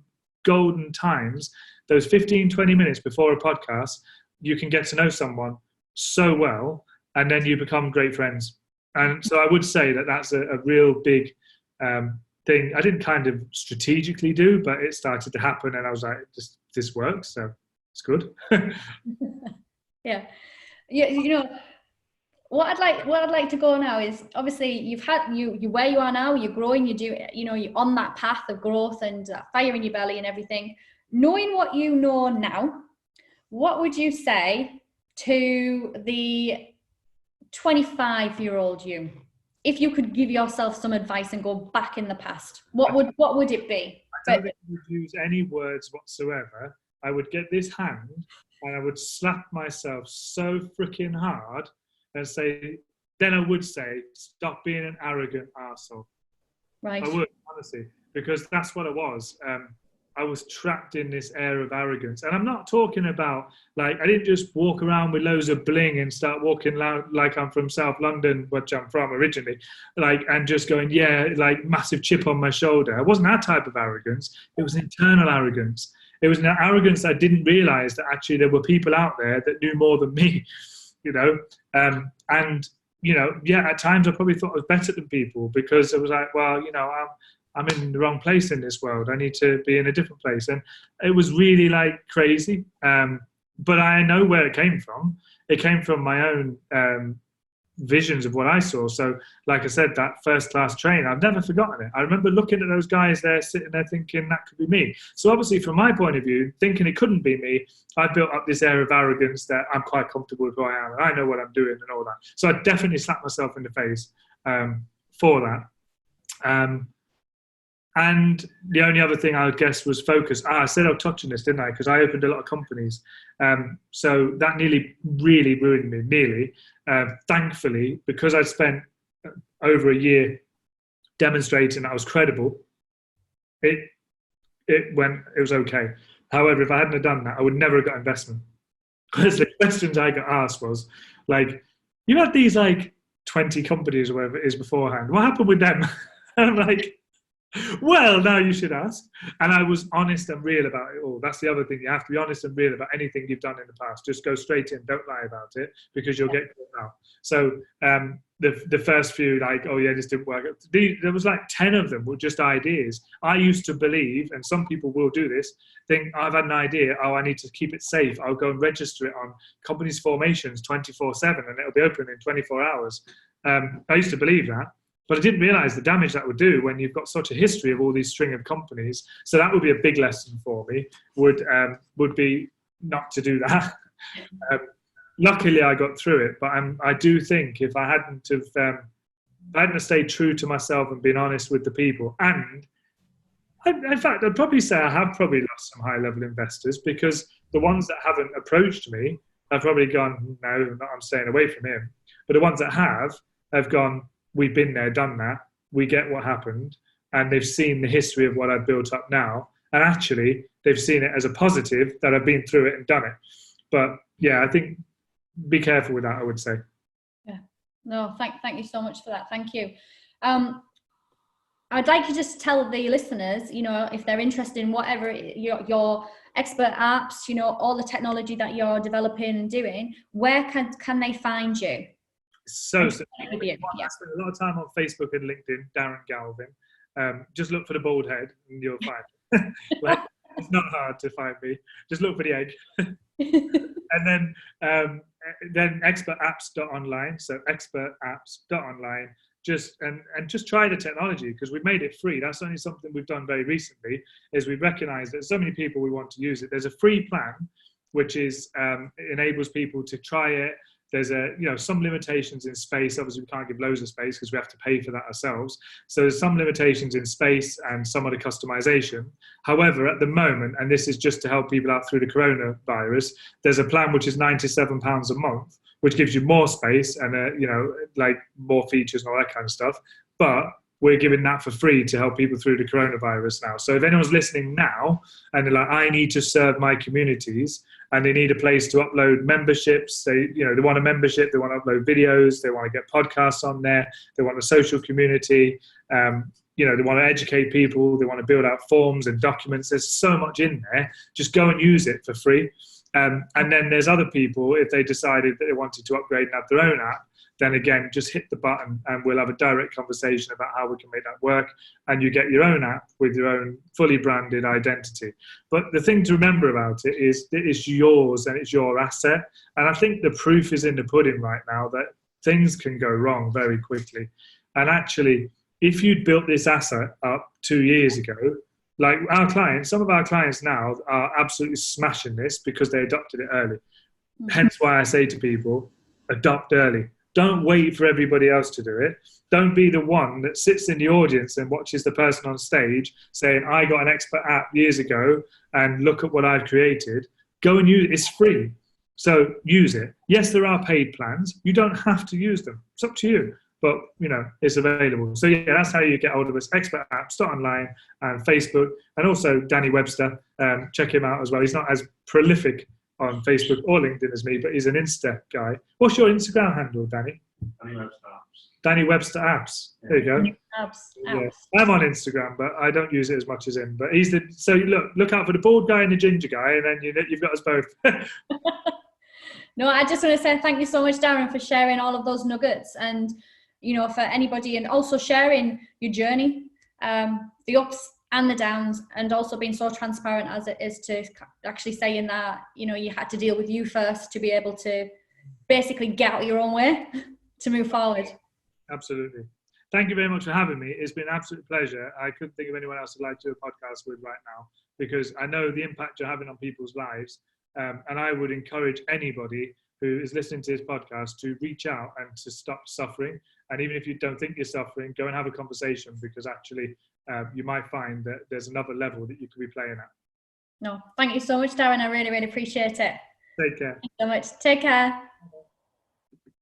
golden times. Those 15, 20 minutes before a podcast, you can get to know someone so well, and then you become great friends. And so I would say that that's a real big thing. I didn't kind of strategically do, but it started to happen, and I was like, this works, so it's good. Yeah, you know, what I'd like to go now is, obviously you've had you where you are now, you're growing, you're on that path of growth and fire in your belly and everything. Knowing what you know now, what would you say to the 25-year-old you, if you could give yourself some advice and go back in the past? What would it be? I don't think I would use any words whatsoever. I would get this hand and I would slap myself so freaking hard and say, then I would say, stop being an arrogant arsehole. Right. I would, honestly, because that's what I was. I was trapped in this air of arrogance. And I'm not talking about, like, I didn't just walk around with loads of bling and start walking like I'm from South London, which I'm from originally, like, and just going, yeah, like massive chip on my shoulder. It wasn't that type of arrogance. It was an internal arrogance. It was an arrogance I didn't realize that actually there were people out there that knew more than me, you know? And, you know, yeah, at times I probably thought I was better than people because I was like, well, you know, I'm in the wrong place in this world. I need to be in a different place. And it was really like crazy. But I know where it came from. It came from my own visions of what I saw. So like I said, that first class train, I've never forgotten it. I remember looking at those guys there, sitting there thinking that could be me. So obviously from my point of view, thinking it couldn't be me, I built up this air of arrogance that I'm quite comfortable with who I am and I know what I'm doing and all that. So I definitely slapped myself in the face for that. And the only other thing I would guess was focus. I said I'll touch on this, didn't I? Because I opened a lot of companies. So that nearly really ruined me, nearly. Thankfully, because I'd spent over a year demonstrating that I was credible, it was okay. However, if I hadn't have done that, I would never have got investment. Because the questions I got asked was, like, you had these, like, 20 companies or whatever it is beforehand. What happened with them? And I'm like, well, now you should ask. And I was honest and real about it all. That's the other thing. You have to be honest and real about anything you've done in the past. Just go straight in. Don't lie about it because you'll get caught out. So the first few, like, oh, yeah, this didn't work. There was like 10 of them were just ideas. I used to believe, and some people will do this, think I've had an idea. Oh, I need to keep it safe. I'll go and register it on companies' formations 24/7 and it'll be open in 24 hours. I used to believe that. But I didn't realize the damage that would do when you've got such a history of all these string of companies. So that would be a big lesson for me, would be not to do that. Luckily, I got through it. But I do think if I hadn't have stayed true to myself and been honest with the people, and in fact, I'd probably say I have probably lost some high-level investors because the ones that haven't approached me have probably gone, no, I'm staying away from him. But the ones that have gone, we've been there, done that. We get what happened. And they've seen the history of what I've built up now. And actually, they've seen it as a positive that I've been through it and done it. But yeah, I think be careful with that, I would say. Yeah. No, thank you so much for that. Thank you. I'd like you just to tell the listeners, you know, if they're interested in whatever your expert apps, you know, all the technology that you're developing and doing, where can they find you? So I spend a lot of time on Facebook and LinkedIn, Darren Galvin. Just look for the bald head and you'll find it. Like, it's not hard to find me. Just look for the egg. And then expertapps.online. So expertapps.online. Just try the technology because we've made it free. That's only something we've done very recently, is we've recognized that so many people we want to use it. There's a free plan which is enables people to try it. There's some limitations in space. Obviously, we can't give loads of space because we have to pay for that ourselves. So there's some limitations in space and some of the customization. However, at the moment, and this is just to help people out through the coronavirus, there's a plan which is £97 a month, which gives you more space and like more features and all that kind of stuff. But we're giving that for free to help people through the coronavirus now. So if anyone's listening now and they're like, I need to serve my communities, and they need a place to upload memberships, they want a membership, they want to upload videos, they want to get podcasts on there, they want a social community, they want to educate people, they want to build out forms and documents. There's so much in there. Just go and use it for free. And then there's other people, if they decided that they wanted to upgrade and have their own app, then again, just hit the button and we'll have a direct conversation about how we can make that work. And you get your own app with your own fully branded identity. But the thing to remember about it is that it's yours and it's your asset. And I think the proof is in the pudding right now that things can go wrong very quickly. And actually, if you'd built this asset up 2 years ago, like some of our clients now are absolutely smashing this because they adopted it early. Hence why I say to people, adopt early. Don't wait for everybody else to do it. Don't be the one that sits in the audience and watches the person on stage saying, I got an expert app years ago and look at what I've created. Go and use it. It's free. So use it. Yes, there are paid plans. You don't have to use them. It's up to you. But, it's available. So, yeah, that's how you get hold of us. Expert apps, online and Facebook. And also Danny Webster. Check him out as well. He's not as prolific on Facebook or LinkedIn as me, but he's an Insta guy. What's your Instagram handle, Danny? Danny Webster Apps. Danny Webster Apps. Yeah. There you go. Apps. Yeah. I'm on Instagram, but I don't use it as much as him. But he's so look out for the bald guy and the ginger guy, and then you've got us both. No, I just want to say thank you so much, Darren, for sharing all of those nuggets, and for anybody, and also sharing your journey. the ups and the downs, and also being so transparent as it is to actually saying that, you know, you had to deal with you first to be able to basically get out your own way to move forward. Absolutely. Thank you very much for having me. It's been an absolute pleasure. I couldn't think of anyone else I'd like to do a podcast with right now, because I know the impact you're having on people's lives. And I would encourage anybody who is listening to this podcast to reach out and to stop suffering. And even if you don't think you're suffering, go and have a conversation, because actually you might find that there's another level that you could be playing at. No, thank you so much, Darren. I really, really appreciate it. Take care. Thank you so much. Take care.